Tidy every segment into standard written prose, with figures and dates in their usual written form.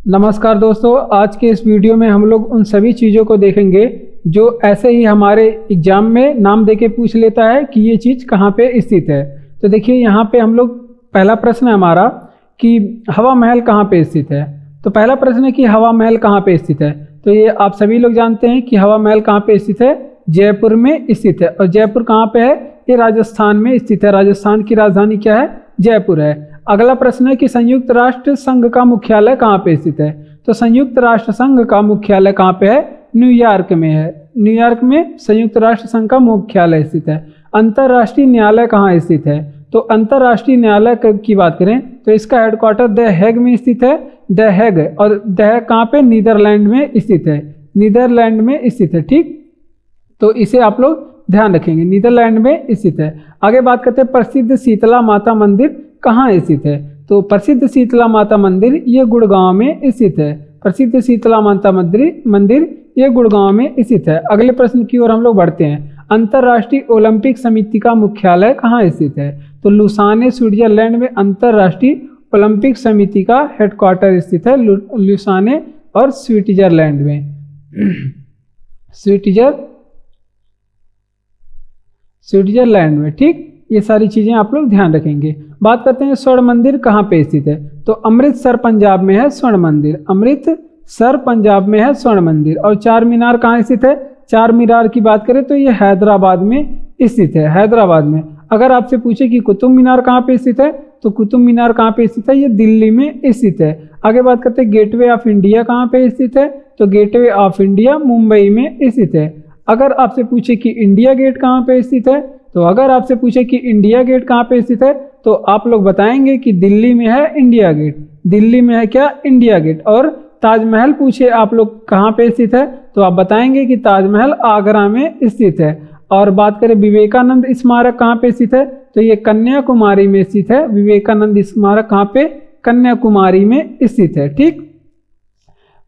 नमस्कार दोस्तों, आज के इस वीडियो में हम लोग उन सभी चीज़ों को देखेंगे जो ऐसे ही हमारे एग्जाम में नाम देके पूछ लेता है कि ये चीज़ कहाँ पे स्थित है। तो देखिए यहाँ पे हम लोग पहला प्रश्न है हमारा कि हवा महल कहाँ पे स्थित है। तो पहला प्रश्न है कि हवा महल कहाँ पे स्थित है। तो ये आप सभी लोग जानते हैं कि हवा महल कहाँ पे स्थित है, जयपुर में स्थित है। और जयपुर कहाँ पे है, ये राजस्थान में स्थित है। राजस्थान की राजधानी क्या है, जयपुर है। अगला प्रश्न है कि संयुक्त राष्ट्र संघ का मुख्यालय कहाँ पे स्थित है। तो संयुक्त राष्ट्र संघ का मुख्यालय कहाँ पे है, न्यूयॉर्क में है। न्यूयॉर्क में संयुक्त राष्ट्र संघ का मुख्यालय स्थित है। अंतर्राष्ट्रीय न्यायालय कहाँ स्थित है। तो अंतर्राष्ट्रीय न्यायालय की बात करें तो इसका हेडक्वार्टर द हेग में स्थित है। द हेग, और द हेग कहाँ पे, नीदरलैंड में स्थित है। नीदरलैंड में स्थित है, ठीक। तो इसे आप लोग ध्यान रखेंगे, नीदरलैंड में स्थित है। आगे बात करते हैं प्रसिद्ध शीतला माता मंदिर कहाँ स्थित है। तो प्रसिद्ध शीतला माता मंदिर ये गुड़गांव में स्थित है। प्रसिद्ध शीतला माता मंदिर ये गुड़गांव में स्थित है। अगले प्रश्न की ओर हम लोग बढ़ते हैं। अंतर्राष्ट्रीय ओलंपिक समिति का मुख्यालय कहाँ स्थित है। तो लुसाने स्विट्जरलैंड में अंतर्राष्ट्रीय ओलंपिक समिति का हेडक्वार्टर स्थित है। लुसाने और स्विट्जरलैंड में स्विट्जरलैंड में, ठीक। ये सारी चीज़ें आप लोग ध्यान रखेंगे। बात करते हैं स्वर्ण मंदिर कहाँ पे स्थित है। तो अमृतसर पंजाब में है स्वर्ण मंदिर। अमृतसर पंजाब में है स्वर्ण मंदिर। और चार मीनार कहाँ स्थित है। चार मीनार की बात करें तो ये हैदराबाद में स्थित है, हैदराबाद में। अगर आपसे पूछे कि कुतुब मीनार कहाँ पे स्थित है, तो कुतुब मीनार कहाँ पे स्थित है, ये दिल्ली में स्थित है। आगे बात करते हैं गेटवे ऑफ इंडिया कहाँ पे स्थित है। तो गेटवे ऑफ इंडिया मुंबई में स्थित है। अगर आपसे पूछे कि इंडिया गेट कहाँ पे स्थित है, तो अगर आपसे पूछे कि इंडिया गेट कहाँ पे स्थित है, तो आप लोग बताएंगे कि दिल्ली में है इंडिया गेट। दिल्ली में है क्या, इंडिया गेट। और ताजमहल पूछे आप लोग कहाँ पे स्थित है, तो आप बताएंगे कि ताजमहल आगरा में स्थित है। और बात करें विवेकानंद स्मारक कहाँ पे स्थित है, तो ये कन्याकुमारी में स्थित है। विवेकानंद स्मारक कहाँ पे, कन्याकुमारी में स्थित है, ठीक।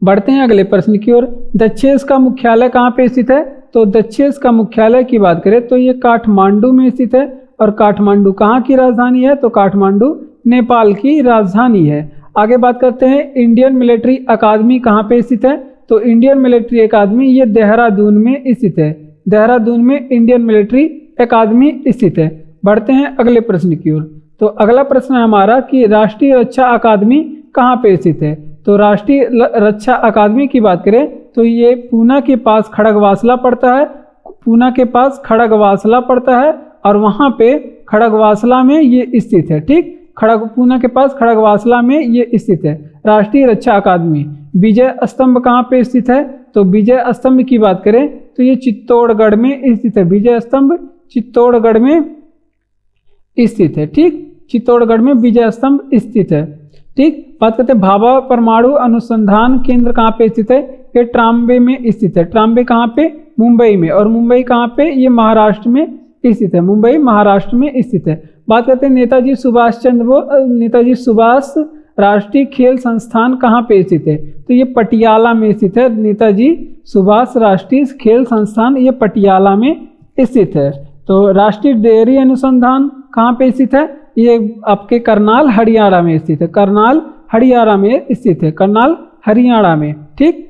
बढ़ते हैं अगले प्रश्न की ओर। दक्षेस का मुख्यालय कहाँ पे स्थित है। तो दक्षेस का मुख्यालय की बात करें तो ये काठमांडू में स्थित है। और काठमांडू कहाँ की राजधानी है, तो काठमांडू नेपाल की राजधानी है। आगे बात करते हैं इंडियन मिलिट्री अकादमी कहाँ पे स्थित है। तो इंडियन मिलिट्री अकादमी ये देहरादून में स्थित है। देहरादून में इंडियन मिलिट्री अकादमी स्थित है। बढ़ते हैं अगले प्रश्न की ओर। तो अगला प्रश्न है हमारा कि राष्ट्रीय रक्षा अकादमी कहाँ पे स्थित है। तो राष्ट्रीय रक्षा अकादमी की बात करें तो ये पूना के पास खड़गवासला पड़ता है। पूना के पास खड़गवासला पड़ता है और वहाँ पे खड़गवासला में ये स्थित है, ठीक। पूना के पास खड़गवासला में ये स्थित है राष्ट्रीय रक्षा अकादमी। विजय स्तंभ कहाँ पे स्थित है। तो विजय स्तंभ की बात करें तो ये चित्तौड़गढ़ में स्थित है। विजय स्तंभ चित्तौड़गढ़ में स्थित है, ठीक। चित्तौड़गढ़ में विजय स्तंभ स्थित है, ठीक। बात करते हैं भाभा परमाणु अनुसंधान केंद्र कहाँ पे स्थित है। ये ट्राम्बे में स्थित है। ट्राम्बे कहाँ पे, मुंबई में। और मुंबई कहाँ पे, ये महाराष्ट्र में स्थित है। मुंबई महाराष्ट्र में स्थित है। बात करते हैं नेताजी सुभाष राष्ट्रीय खेल संस्थान कहाँ पे स्थित है। तो ये पटियाला में स्थित है। नेताजी सुभाष राष्ट्रीय खेल संस्थान ये पटियाला में स्थित है। तो राष्ट्रीय डेयरी अनुसंधान कहाँ पे स्थित है, ये आपके करनाल हरियाणा में स्थित है। करनाल हरियाणा में स्थित है, करनाल हरियाणा में, ठीक।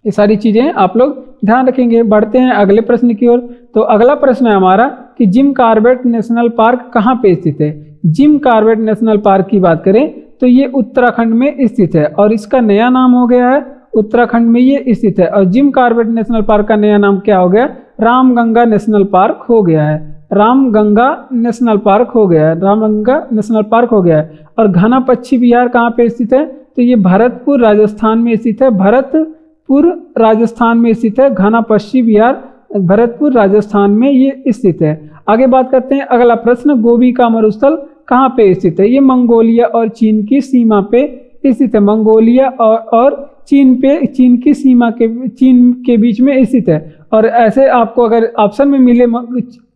ये सारी चीजें आप लोग ध्यान रखेंगे। बढ़ते हैं अगले प्रश्न की ओर। तो अगला प्रश्न है हमारा कि जिम कॉर्बेट नेशनल पार्क कहाँ पे स्थित है। जिम कॉर्बेट नेशनल पार्क की बात करें तो ये उत्तराखंड में स्थित है और इसका नया नाम हो गया है, उत्तराखंड में ये स्थित है। और जिम कॉर्बेट नेशनल पार्क का नया नाम क्या हो गया, रामगंगा नेशनल पार्क हो गया है। रामगंगा नेशनल पार्क हो गया है, रामगंगा नेशनल पार्क हो गया है। और घना पक्षी विहार कहाँ पे स्थित है, तो ये भरतपुर राजस्थान में स्थित है। भरतपुर राजस्थान में स्थित है। घना पक्षी विहार भरतपुर राजस्थान में ये स्थित है। आगे बात करते हैं अगला प्रश्न, गोबी का मरुस्थल कहाँ पे स्थित है। ये मंगोलिया और चीन की सीमा पे स्थित है। मंगोलिया और चीन की सीमा चीन के बीच में स्थित है। और ऐसे आपको अगर ऑप्शन में मिले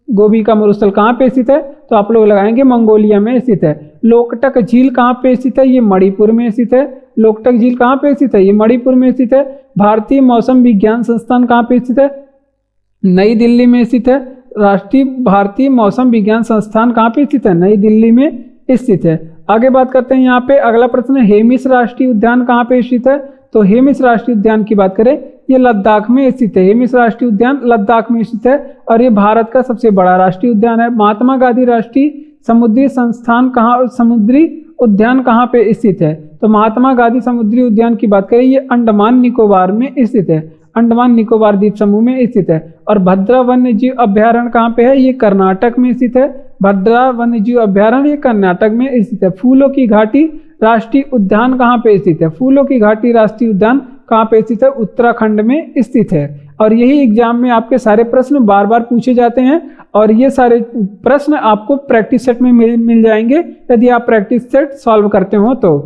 गोबी का मरुस्थल कहाँ पे स्थित है, तो आप लोग लगाएंगे मंगोलिया में स्थित है। लोकटक झील कहाँ पे स्थित है, ये मणिपुर में स्थित है। लोकटक झील कहाँ पे स्थित है, ये मणिपुर में स्थित है। भारतीय मौसम विज्ञान संस्थान कहाँ पे स्थित है, नई दिल्ली में स्थित है। राष्ट्रीय भारतीय मौसम विज्ञान संस्थान कहाँ पे स्थित है, नई दिल्ली में स्थित है। आगे बात करते हैं यहाँ पे अगला प्रश्न, हेमिस राष्ट्रीय उद्यान कहाँ पे स्थित है? तो हेमिस राष्ट्रीय उद्यान की बात करें, ये लद्दाख में स्थित है। हेमिस राष्ट्रीय उद्यान लद्दाख में स्थित है और ये भारत का सबसे बड़ा राष्ट्रीय उद्यान है। महात्मा गांधी राष्ट्रीय समुद्री संस्थान कहाँ, समुद्री उद्यान कहाँ पे स्थित है? तो महात्मा गांधी समुद्री उद्यान की बात करें, ये अंडमान निकोबार में स्थित है, अंडमान निकोबार द्वीप समूह में स्थित है। और भद्रा वन्य जीव अभ्यारण्य कहाँ पे है? ये कर्नाटक में स्थित है। भद्रा वन्य जीव अभ्यारण्य ये कर्नाटक में स्थित है। फूलों की घाटी राष्ट्रीय उद्यान कहाँ पे स्थित है? फूलों की घाटी राष्ट्रीय उद्यान कहाँ पे स्थित है? उत्तराखंड में स्थित है। और यही एग्जाम में आपके सारे प्रश्न बार बार पूछे जाते हैं और ये सारे प्रश्न आपको प्रैक्टिस सेट में मिल जाएंगे यदि आप प्रैक्टिस सेट सॉल्व करते हो तो।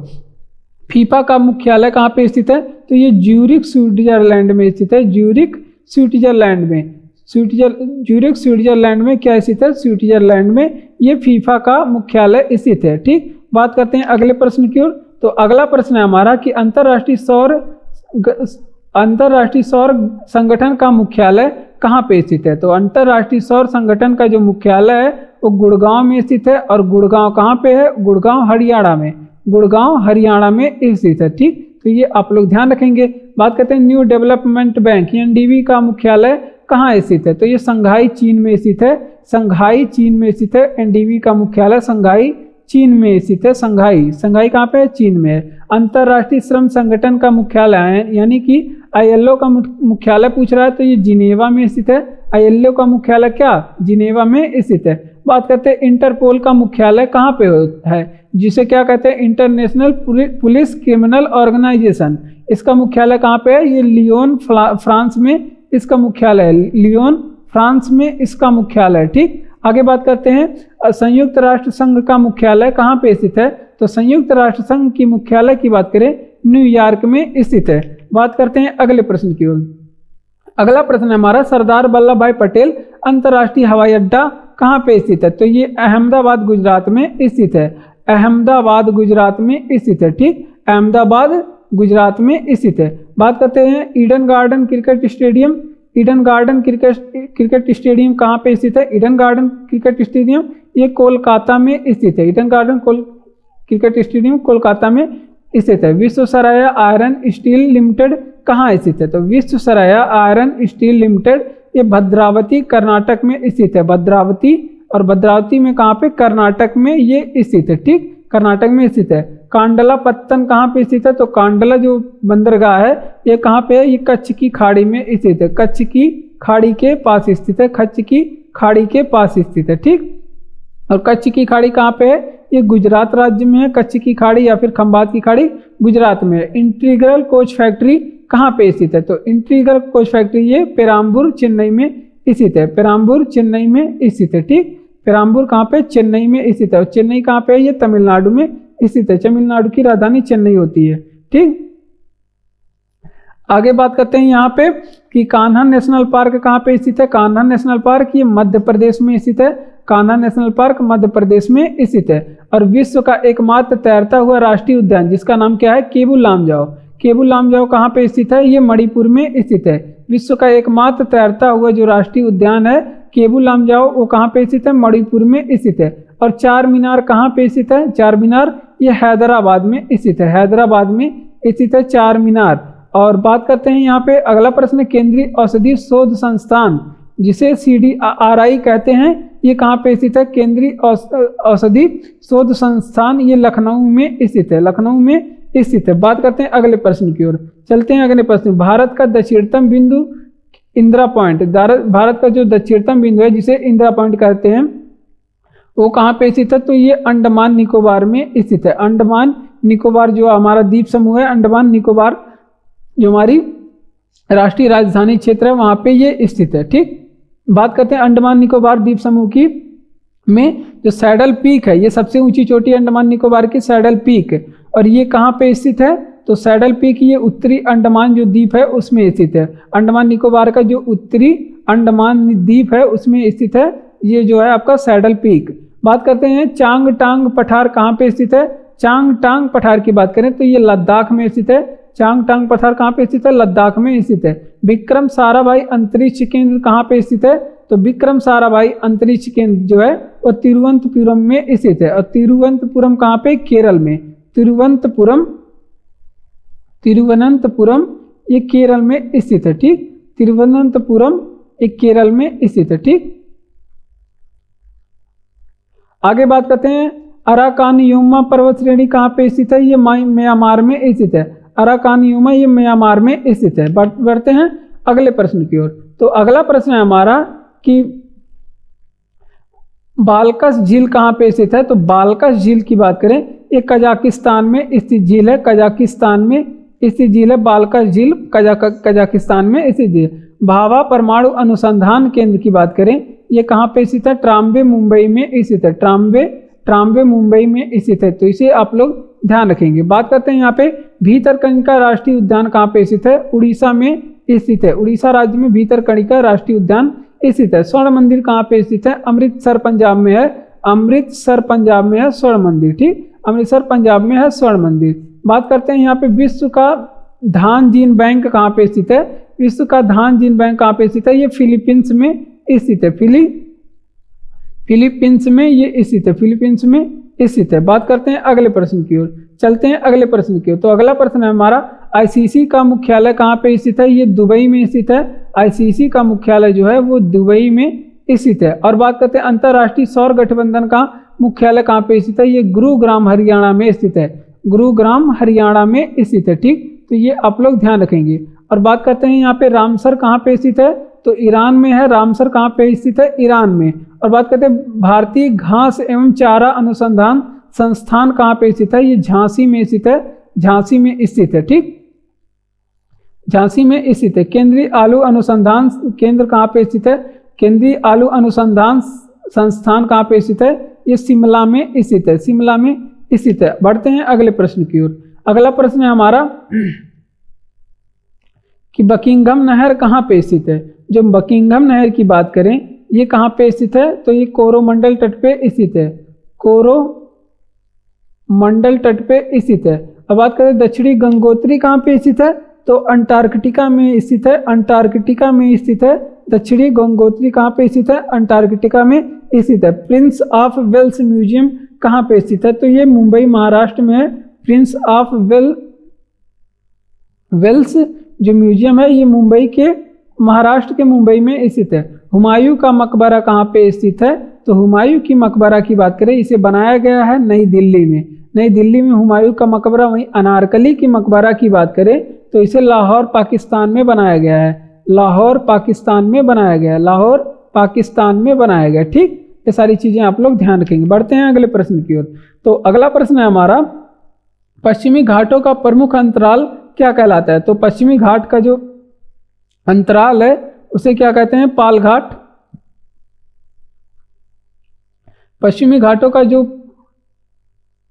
फीफा का मुख्यालय कहाँ पे स्थित है? तो ये ज्यूरिख स्विट्जरलैंड में स्थित है। ज्यूरिख स्विट्जरलैंड में, ज्यूरिख स्विट्जरलैंड में क्या स्थित है? स्विट्जरलैंड में ये फीफा का मुख्यालय स्थित है। ठीक, बात करते हैं अगले प्रश्न की ओर। तो अगला प्रश्न है हमारा कि अंतर्राष्ट्रीय सौर संगठन का मुख्यालय कहाँ पे स्थित है? तो अंतर्राष्ट्रीय सौर संगठन का जो मुख्यालय है वो गुड़गांव में स्थित है। और गुड़गांव कहाँ पे है? गुड़गांव हरियाणा में, गुड़गांव हरियाणा में स्थित है। ठीक, तो ये आप लोग ध्यान रखेंगे। बात करते हैं न्यू डेवलपमेंट बैंक एनडीबी का मुख्यालय कहाँ स्थित है? तो ये संघाई चीन में स्थित है, संघाई चीन में स्थित है। एनडीबी का मुख्यालय संघाई चीन में स्थित है। संघाई कहाँ पे है? चीन में है। अंतर्राष्ट्रीय श्रम संगठन का मुख्यालय है, यानी कि आईएलओ का मुख्यालय पूछ रहा है, तो ये जिनेवा में स्थित है। आईएलओ का मुख्यालय क्या? जिनेवा में स्थित है। बात करते हैं इंटरपोल का मुख्यालय कहाँ पे है, जिसे क्या कहते हैं? International Police Criminal Organization. इसका मुख्यालय कहाँ पे है? ये लियोन फ्रांस में इसका मुख्यालय है, लियोन फ्रांस में इसका मुख्यालय है। ठीक, आगे बात करते हैं संयुक्त राष्ट्र संघ का मुख्यालय कहाँ पे स्थित है? तो संयुक्त राष्ट्र संघ की मुख्यालय की बात करें न्यूयॉर्क में स्थित है। बात करते हैं अगले प्रश्न की ओर। अगला प्रश्न है हमारा सरदार वल्लभ भाई पटेल अंतर्राष्ट्रीय हवाई अड्डा कहाँ पे स्थित है? तो ये अहमदाबाद गुजरात में स्थित है, अहमदाबाद गुजरात में स्थित है। ठीक, अहमदाबाद गुजरात में स्थित है। बात करते हैं Eden garden cricket stadium. Eden garden cricket stadium कहाँ पे स्थित है? ईडन गार्डन क्रिकेट स्टेडियम ये कोलकाता में स्थित है। Eden garden cricket stadium Kolkata में स्थित है। विश्वेश्वरैया आयरन स्टील लिमिटेड कहाँ स्थित है? तो विश्वेश्वरैया आयरन स्टील लिमिटेड ये भद्रावती कर्नाटक में स्थित है। भद्रावती, और भद्रावती में कहाँ पे? कर्नाटक में ये स्थित है। ठीक, कर्नाटक में स्थित है। कांडला पत्तन कहाँ पे स्थित है? तो कांडला जो बंदरगाह है ये कहाँ पे है? ये कच्छ की खाड़ी में स्थित है, कच्छ की खाड़ी के पास स्थित है, कच्छ की खाड़ी के पास स्थित है। ठीक, और कच्छ की खाड़ी कहाँ पे है? ये गुजरात राज्य में है। कच्छ की खाड़ी या फिर खंबात की खाड़ी गुजरात में है। इंटीग्रल कोच फैक्ट्री कहाँ पे स्थित है? तो इंटीग्रल कोच फैक्ट्री ये पेराम्बूर चेन्नई में स्थित है, पेराम्बूर चेन्नई में स्थित है। ठीक, पेराम्बूर कहाँ पे? चेन्नई में स्थित है। और चेन्नई कहाँ पे है? ये तमिलनाडु में स्थित है। तमिलनाडु की राजधानी चेन्नई होती है। ठीक, आगे बात करते हैं यहाँ पे कि कान्हा नेशनल पार्क कहाँ पे स्थित है? कान्हा नेशनल पार्क ये मध्य प्रदेश में स्थित है। कान्हा नेशनल पार्क मध्य प्रदेश में स्थित है। और विश्व का एकमात्र तैरता हुआ राष्ट्रीय उद्यान जिसका नाम क्या है? केबू लामजाओ। केबू लामजाओ कहाँ पे स्थित है? ये मणिपुर में स्थित है। विश्व का एकमात्र तैरता हुआ जो राष्ट्रीय उद्यान है केबू लामजाओ वो कहाँ पे स्थित है? मणिपुर में स्थित है। और चार मीनार कहाँ पे स्थित है? चार मीनार ये हैदराबाद में स्थित है, हैदराबाद में स्थित है चार मीनार। और बात करते हैं यहाँ पे अगला प्रश्न, केंद्रीय औषधि शोध संस्थान जिसे CDRI कहते हैं ये कहाँ पे स्थित है? केंद्रीय औषधि शोध संस्थान ये लखनऊ में स्थित है, लखनऊ में स्थित है। बात करते हैं अगले प्रश्न की ओर, चलते हैं अगले प्रश्न। भारत का दक्षिणतम बिंदु इंदिरा पॉइंट, भारत का जो दक्षिणतम बिंदु है जिसे इंदिरा पॉइंट कहते हैं वो कहाँ पे स्थित है? तो ये अंडमान निकोबार में स्थित है। अंडमान निकोबार जो हमारा द्वीप समूह है, अंडमान निकोबार जो हमारी राष्ट्रीय राजधानी क्षेत्र है वहाँ पे ये स्थित है। ठीक, बात करते हैं अंडमान निकोबार द्वीप समूह की में जो सैडल पीक है ये सबसे ऊंची चोटी है अंडमान निकोबार की, सैडल पीक। और ये कहाँ पे स्थित है? तो सैडल पीक ये उत्तरी अंडमान जो द्वीप है उसमें स्थित है। अंडमान निकोबार का जो उत्तरी अंडमान द्वीप है उसमें स्थित है ये जो है आपका सैडल पीक। बात करते हैं चांगटांग पठार कहाँ पे स्थित है? चांगटांग पठार की बात करें तो ये लद्दाख में स्थित है। चांगटांग पठार कहाँ पे स्थित है? लद्दाख में स्थित है। विक्रम साराभाई अंतरिक्ष केंद्र कहाँ पे स्थित है? तो विक्रम साराभाई अंतरिक्ष केंद्र जो है वो तिरुवनंतपुरम में स्थित है। और तिरुवनंतपुरम कहाँ पे? केरल में। तिरुवनंतपुरम ये केरल में स्थित है। ठीक, तिरुवनंतपुरम ये केरल में स्थित है। ठीक, आगे बात करते हैं अराकानयुमा पर्वत श्रेणी कहाँ पे स्थित है? ये म्यांमार में स्थित है। अराकानयुमा ये म्यांमार में स्थित है। बढ़ते हैं अगले प्रश्न की ओर। तो अगला प्रश्न है हमारा कि बालकस झील कहाँ पे स्थित है? तो बालकस झील की बात करें, ये कजाकिस्तान में स्थित झील है। कजाकिस्तान में स्थित झील है बालकस झील, कजाकिस्तान में स्थित झील। भाभा परमाणु अनुसंधान केंद्र की बात करें, ये कहाँ पे स्थित है? ट्राम्बे मुंबई में स्थित है। ट्राम्बे मुंबई में स्थित है। तो इसे आप लोग ध्यान रखेंगे। बात करते हैं यहाँ पे भीतरकनिका राष्ट्रीय उद्यान कहाँ पे स्थित है? उड़ीसा में स्थित है। उड़ीसा राज्य में भीतरकनिका राष्ट्रीय उद्यान स्थित है। स्वर्ण मंदिर कहाँ पे स्थित है? अमृतसर पंजाब में है। अमृतसर पंजाब में है स्वर्ण मंदिर। ठीक, अमृतसर पंजाब में है स्वर्ण मंदिर। बात करते हैं यहाँ पे विश्व का धान जीन बैंक कहाँ पे स्थित है? विश्व का धान जीन बैंक कहाँ पे स्थित है? ये फिलीपींस में स्थित है। फिलीपींस में ये स्थित है। फिलीपींस में स्थित है। बात करते हैं अगले प्रश्न की ओर। चलते हैं अगले प्रश्न की ओर। तो अगला प्रश्न है हमारा आईसीसी का मुख्यालय कहाँ पे स्थित है? ये दुबई में स्थित है। आईसीसी का मुख्यालय जो है वो दुबई में स्थित है। और बात करते हैं अंतर्राष्ट्रीय सौर गठबंधन का मुख्यालय कहाँ पे स्थित है? ये गुरुग्राम हरियाणा में स्थित है। गुरुग्राम हरियाणा में स्थित है। ठीक, तो ये आप लोग ध्यान रखेंगे। और बात करते हैं यहाँ पे रामसर कहाँ पे स्थित है? तो ईरान में है। रामसर कहाँ पे स्थित है? ईरान में। और बात करते हैं भारतीय घास एवं चारा अनुसंधान संस्थान कहाँ पे स्थित है? ये झांसी में स्थित है। झांसी में स्थित है। ठीक, झांसी में स्थित है। केंद्रीय आलू अनुसंधान केंद्र कहाँ पे स्थित है? केंद्रीय आलू अनुसंधान संस्थान कहाँ पे स्थित है? ये शिमला में स्थित है। शिमला में स्थित है। बढ़ते हैं अगले प्रश्न की ओर। अगला प्रश्न है हमारा कि बकिंघम नहर कहाँ पे स्थित है? जो बकिंघम नहर की बात करें, ये कहाँ पे स्थित है? तो ये कोरोमंडल तट पे स्थित है। कोरोमंडल तट पे स्थित है। अब बात करें दक्षिणी गंगोत्री कहाँ पे स्थित है? तो अंटार्कटिका में स्थित है। अंटार्कटिका में स्थित है। दक्षिणी गंगोत्री कहाँ पे स्थित है? अंटार्कटिका में स्थित है। प्रिंस ऑफ वेल्स म्यूजियम कहाँ पे स्थित है? तो ये मुंबई महाराष्ट्र में है। प्रिंस ऑफ वेल्स जो म्यूजियम है ये मुंबई के महाराष्ट्र के मुंबई में स्थित है। हुमायूं का मकबरा कहाँ पे स्थित है? तो हुमायूं की मकबरा की बात करें, इसे बनाया गया है नई दिल्ली में। नई दिल्ली में हुमायूं का मकबरा। वहीं अनारकली की मकबरा की बात करें तो इसे लाहौर पाकिस्तान में बनाया गया है। लाहौर पाकिस्तान में बनाया गया है। लाहौर पाकिस्तान में बनाया गया। ठीक, ये सारी चीजें आप लोग ध्यान रखेंगे। बढ़ते हैं अगले प्रश्न की ओर। तो अगला प्रश्न है हमारा पश्चिमी घाटों का प्रमुख अंतराल क्या कहलाता है? तो पश्चिमी घाट का जो अंतराल है उसे क्या कहते हैं? पाल घाट। पश्चिमी घाटों का जो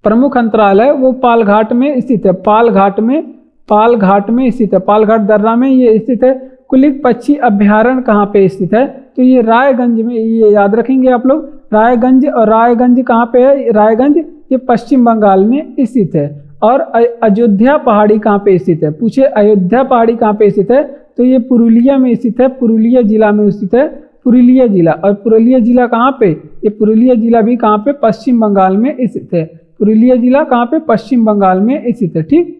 प्रमुख अंतराल है वो पाल घाट में स्थित है। पाल घाट में स्थित है। पालघाट दर्रा में ये स्थित है। कुलिक पक्षी अभ्यारण्य कहाँ पे स्थित है? तो ये रायगंज में, ये याद रखेंगे आप लोग। रायगंज, और रायगंज कहाँ पे है? रायगंज ये पश्चिम बंगाल में स्थित है। और अयोध्या पहाड़ी कहाँ पे स्थित है? पूछे अयोध्या पहाड़ी कहाँ पे स्थित है? तो ये पुरुलिया में स्थित है। पुरुलिया जिला में स्थित है। पुरुलिया जिला। और पुरुलिया जिला कहाँ पे? ये पुरुलिया जिला भी कहाँ पे? पश्चिम बंगाल में स्थित है। पुरुलिया जिला कहाँ पे? पश्चिम बंगाल में स्थित है। ठीक,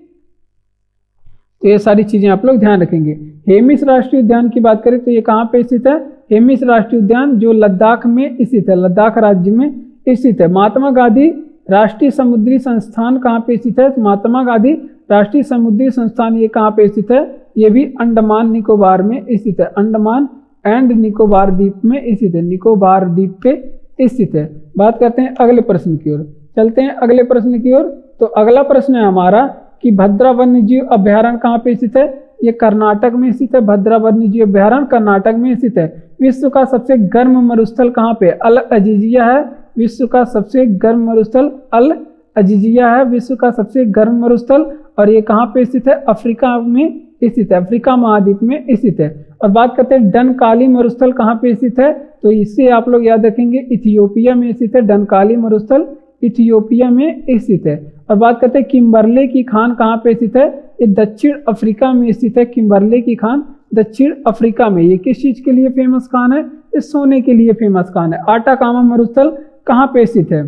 तो ये सारी चीजें आप लोग ध्यान रखेंगे। हेमिस राष्ट्रीय उद्यान की बात करें तो ये कहाँ पे स्थित है? हेमिस राष्ट्रीय उद्यान जो लद्दाख में स्थित है। लद्दाख राज्य में स्थित है। महात्मा गांधी राष्ट्रीय समुद्री संस्थान कहाँ पे स्थित है? महात्मा गांधी राष्ट्रीय समुद्री संस्थान ये कहाँ पे स्थित है? ये भी अंडमान निकोबार में स्थित है। अंडमान एंड निकोबार द्वीप में स्थित है। निकोबार द्वीप पे स्थित है। बात करते हैं अगले प्रश्न की ओर। चलते हैं अगले प्रश्न की ओर। तो अगला प्रश्न है हमारा कि भद्रा वन्यजीव अभ्यारण्य कहाँ पे स्थित है? ये कर्नाटक में स्थित है। भद्रा वन्यजीव अभ्यारण्य कर्नाटक में स्थित है। विश्व का सबसे गर्म मरुस्थल कहाँ पे? अल अजीजिया है। विश्व का सबसे गर्म मरुस्थल अल अजीजिया है। विश्व का सबसे गर्म मरुस्थल। और ये कहाँ पे स्थित है? अफ्रीका में स्थित है। अफ्रीका महाद्वीप में स्थित है। और बात करते हैं डनकाली मरुस्थल कहाँ पे स्थित है? तो इससे आप लोग याद रखेंगे इथियोपिया में स्थित है। डनकाली मरुस्थल इथियोपिया में स्थित है। और बात करते हैं किम्बरले की खान कहाँ पे स्थित है? ये दक्षिण अफ्रीका में स्थित है। किम्बरले की खान दक्षिण अफ्रीका में। ये किस चीज के लिए फेमस खान है? ये सोने के लिए फेमस कहान है। आटाकामा मरुस्थल कहाँ पे स्थित है?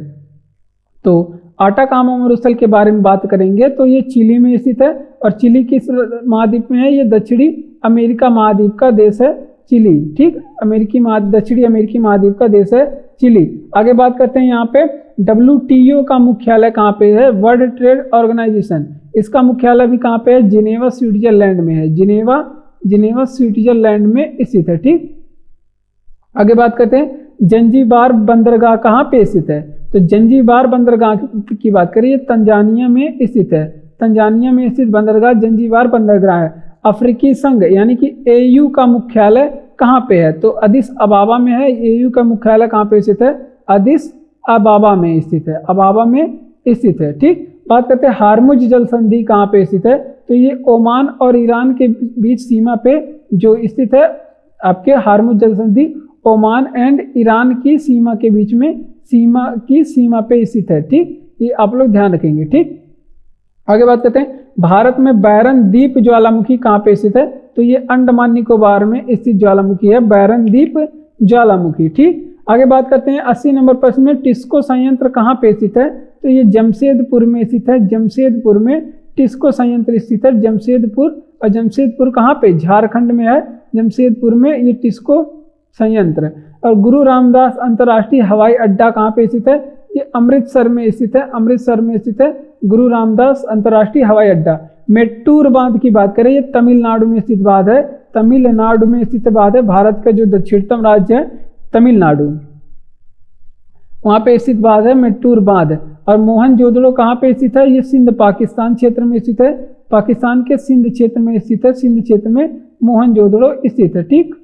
तो आटाकामा मरुस्थल के बारे में बात करेंगे तो ये चिली में स्थित है। और चिली किस महाद्वीप में है? ये दक्षिणी अमेरिका महाद्वीप का देश है चिली। ठीक, दक्षिणी अमेरिकी महाद्वीप का देश है चिली। आगे बात करते हैं यहाँ पे WTO का मुख्यालय कहाँ पे है? वर्ल्ड ट्रेड ऑर्गेनाइजेशन, इसका मुख्यालय भी कहाँ पे है? जिनेवा स्विट्जरलैंड में है। जिनेवा स्विट्जरलैंड में स्थित है। ठीक, आगे बात करते हैं जंजीबार बंदरगाह कहाँ पे स्थित है? तो जंजीबार बंदरगाह की बात करिए, तंजानिया में स्थित है। तंजानिया में स्थित बंदरगाह जंजीबार बंदरगाह है। अफ्रीकी संघ यानी कि AU का मुख्यालय कहाँ पे है? तो अदिस अबाबा में है। AU का मुख्यालय कहाँ पे स्थित है? अदिस अबाबा में स्थित है। अबाबा में स्थित है। ठीक, बात करते हैं हार्मुज जल संधि कहाँ पे स्थित है? तो ये ओमान और ईरान के बीच सीमा पे जो स्थित है आपके हार्मुज जल संधि ओमान एंड ईरान की सीमा के बीच में सीमा पे स्थित है। ठीक, ये आप लोग ध्यान रखेंगे। ठीक, आगे बात करते हैं भारत में बैरन द्वीप ज्वालामुखी कहाँ पे स्थित है? तो ये अंडमान निकोबार में स्थित ज्वालामुखी है, बैरन द्वीप ज्वालामुखी। ठीक, आगे बात करते हैं 80 नंबर प्रश्न में टिस्को संयंत्र कहाँ पे स्थित है? तो ये जमशेदपुर में स्थित है। जमशेदपुर में टिस्को संयंत्र स्थित है। जमशेदपुर, और जमशेदपुर कहाँ पे? झारखंड में है। जमशेदपुर में ये टिस्को संयंत्र। और गुरु रामदास अंतर्राष्ट्रीय हवाई अड्डा कहाँ पे स्थित है? ये अमृतसर में स्थित है। अमृतसर में स्थित है गुरु रामदास अंतर्राष्ट्रीय हवाई अड्डा। मेट्टूर बांध की बात करें, ये तमिलनाडु में स्थित बांध है। तमिलनाडु में स्थित बांध है। भारत का जो दक्षिणतम राज्य है तमिलनाडु, वहां पे स्थित बांध है मेट्टूर बांध। और मोहनजोदड़ो कहाँ पे स्थित है? ये सिंध पाकिस्तान क्षेत्र में स्थित है। पाकिस्तान के सिंध क्षेत्र में स्थित है। सिंध क्षेत्र में मोहनजोदड़ो स्थित है। ठीक,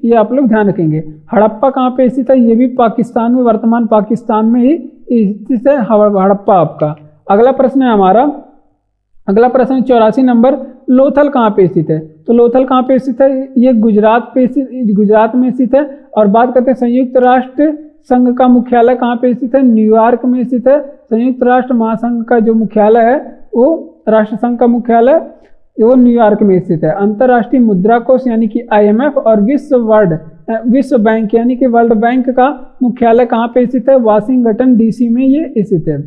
ये आप लोग ध्यान रखेंगे। हड़प्पा कहाँ पे स्थित है? ये भी पाकिस्तान में, वर्तमान पाकिस्तान में ही स्थित है हड़प्पा आपका। अगला प्रश्न है हमारा, अगला प्रश्न 84 नंबर, लोथल कहाँ पे स्थित है? तो लोथल कहाँ पे स्थित है? ये गुजरात में स्थित है। और बात करते हैं संयुक्त राष्ट्र संघ का मुख्यालय कहाँ पे स्थित है? न्यूयॉर्क में स्थित है। संयुक्त राष्ट्र महासंघ का जो मुख्यालय है वो राष्ट्र संघ का मुख्यालय वो न्यूयॉर्क में स्थित है। अंतर्राष्ट्रीय मुद्रा कोष यानी कि IMF और विश्व बैंक यानी कि वर्ल्ड बैंक का मुख्यालय कहाँ पे स्थित है? वाशिंगटन DC में ये स्थित है।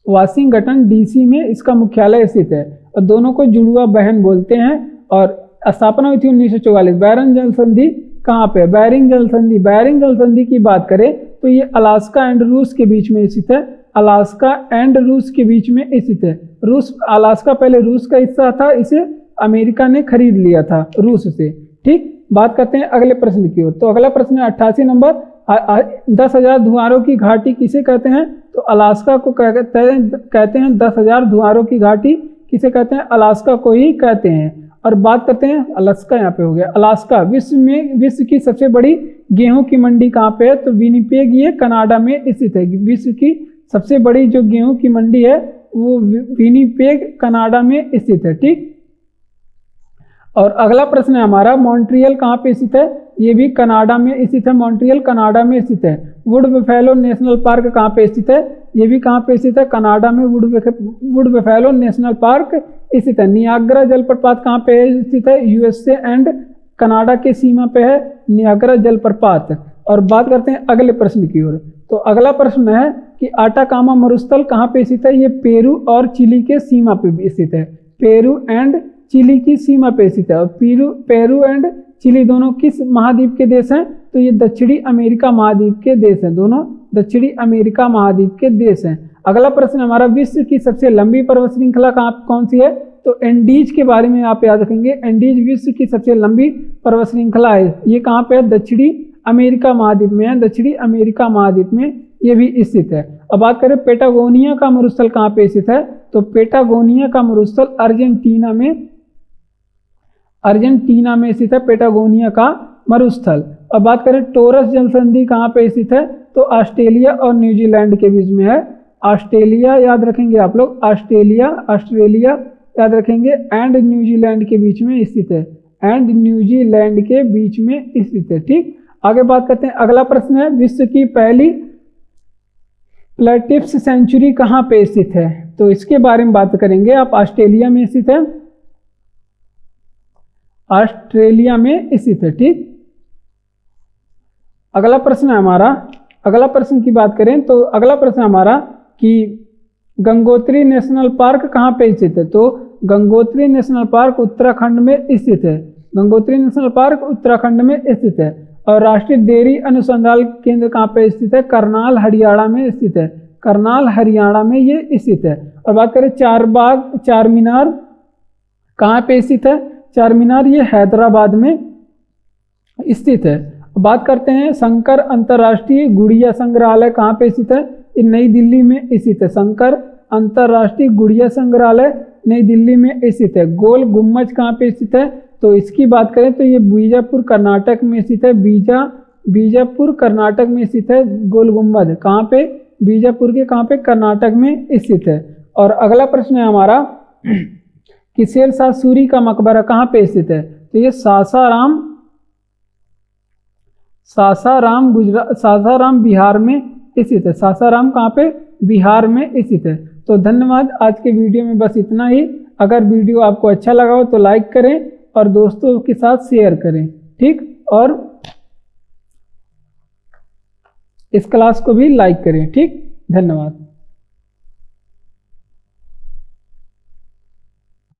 वाशिंगटन DC में इसका मुख्यालय स्थित है। और दोनों को जुड़वा बहन बोलते हैं। और स्थापना हुई थी 1944। बैरन जल संधि कहाँ पे? बैरिंग जल संधि। बैरिंग जल संधि की बात करें तो ये अलास्का एंड रूस के बीच में स्थित है। अलास्का एंड रूस के बीच में स्थित है। अलास्का पहले रूस का हिस्सा था, इसे अमेरिका ने खरीद लिया था रूस से। ठीक, बात करते हैं अगले प्रश्न की ओर। तो अगला प्रश्न है 88 नंबर, 10,000 धुआरों की घाटी किसे कहते हैं? तो अलास्का को कहते हैं 10,000 धुआरों की घाटी किसे कहते हैं? अलास्का को ही कहते हैं। और बात करते हैं अलास्का, यहाँ पे हो गया अलास्का। विश्व की सबसे बड़ी गेहूं की मंडी कहाँ पे है? तो विनिपेग, ये कनाडा में स्थित है। विश्व की सबसे बड़ी जो गेहूं की मंडी है वो विनिपेग कनाडा में स्थित है। ठीक, और अगला प्रश्न है हमारा, मॉन्ट्रियल कहाँ पे स्थित है? ये भी कनाडा में स्थित है। मॉन्ट्रियल कनाडा में स्थित है। वुड बफेलो नेशनल पार्क कहाँ पे स्थित है? ये भी कहाँ पे स्थित है? कनाडा में वुड बफेलो नेशनल पार्क स्थित है। नियाग्रा जलप्रपात कहाँ पे स्थित है? USA एंड कनाडा के सीमा पे है नियाग्रा जलप्रपात। और बात करते हैं अगले प्रश्न की ओर। तो अगला प्रश्न है कि आटाकामा मरुस्थल कहाँ पे स्थित है? ये पेरू और चिली के सीमा पे स्थित है। पेरू एंड चिली की सीमा पे स्थित है। और पेरू एंड चिली दोनों किस महाद्वीप के देश हैं? तो ये दक्षिणी अमेरिका महाद्वीप के देश हैं। दोनों दक्षिणी अमेरिका महाद्वीप के देश हैं। अगला प्रश्न हमारा, विश्व की सबसे लंबी पर्वत श्रृंखला कौन सी है? तो एंडीज के बारे में आप याद रखेंगे। एंडीज विश्व की सबसे लंबी पर्वत श्रृंखला है। ये कहाँ पे है? दक्षिणी अमेरिका महाद्वीप में है। दक्षिणी अमेरिका महाद्वीप में ये भी स्थित है। अब बात करें पेटागोनिया का मरुस्थल कहाँ पे स्थित है? तो पेटागोनिया का मरुस्थल अर्जेंटीना में स्थित है। पेटागोनिया का मरुस्थल। अब बात करें टोरस जल संधि कहाँ पे स्थित है? तो ऑस्ट्रेलिया और न्यूजीलैंड के बीच में है। ऑस्ट्रेलिया याद रखेंगे आप लोग, ऑस्ट्रेलिया याद रखेंगे एंड न्यूजीलैंड के बीच में स्थित है। एंड न्यूजीलैंड के बीच में स्थित है। ठीक, आगे बात करते हैं। अगला प्रश्न है, विश्व की पहली प्लेटिव्स सेंचुरी कहाँ पे स्थित है? तो इसके बारे में बात करेंगे। आप ऑस्ट्रेलिया में स्थित है। ऑस्ट्रेलिया में स्थित है। ठीक, अगला प्रश्न है हमारा, अगला प्रश्न की बात करें तो अगला प्रश्न हमारा कि गंगोत्री नेशनल पार्क कहाँ पे स्थित है। तो गंगोत्री नेशनल पार्क उत्तराखंड में स्थित है। गंगोत्री नेशनल पार्क उत्तराखंड में स्थित है। और राष्ट्रीय डेयरी अनुसंधान केंद्र कहाँ पे स्थित है, करनाल हरियाणा में स्थित है। करनाल हरियाणा में ये स्थित है। और बात करें चार मीनार कहाँ पे स्थित है। चार मीनार ये हैदराबाद में स्थित है। बात करते हैं शंकर अंतर्राष्ट्रीय गुड़िया संग्रहालय कहाँ पे स्थित है, ये नई दिल्ली में स्थित है। शंकर अंतर्राष्ट्रीय गुड़िया संग्रहालय नई दिल्ली में स्थित है। गोल गुम्बज कहाँ पे स्थित है, तो इसकी बात करें तो ये बीजापुर कर्नाटक में स्थित है। बीजापुर कर्नाटक में स्थित है। गोल गुम्बद कहाँ पे, बीजापुर के कहाँ पे, कर्नाटक में स्थित है। और अगला प्रश्न है हमारा कि शेरशाह सूरी का मकबरा कहाँ पे स्थित है, तो ये सासाराम बिहार में स्थित है। सासाराम कहाँ पे, बिहार में स्थित है। तो धन्यवाद, आज के वीडियो में बस इतना ही। अगर वीडियो आपको अच्छा लगा हो तो लाइक करें और दोस्तों के साथ शेयर करें। ठीक, और इस क्लास को भी लाइक करें। ठीक, धन्यवाद।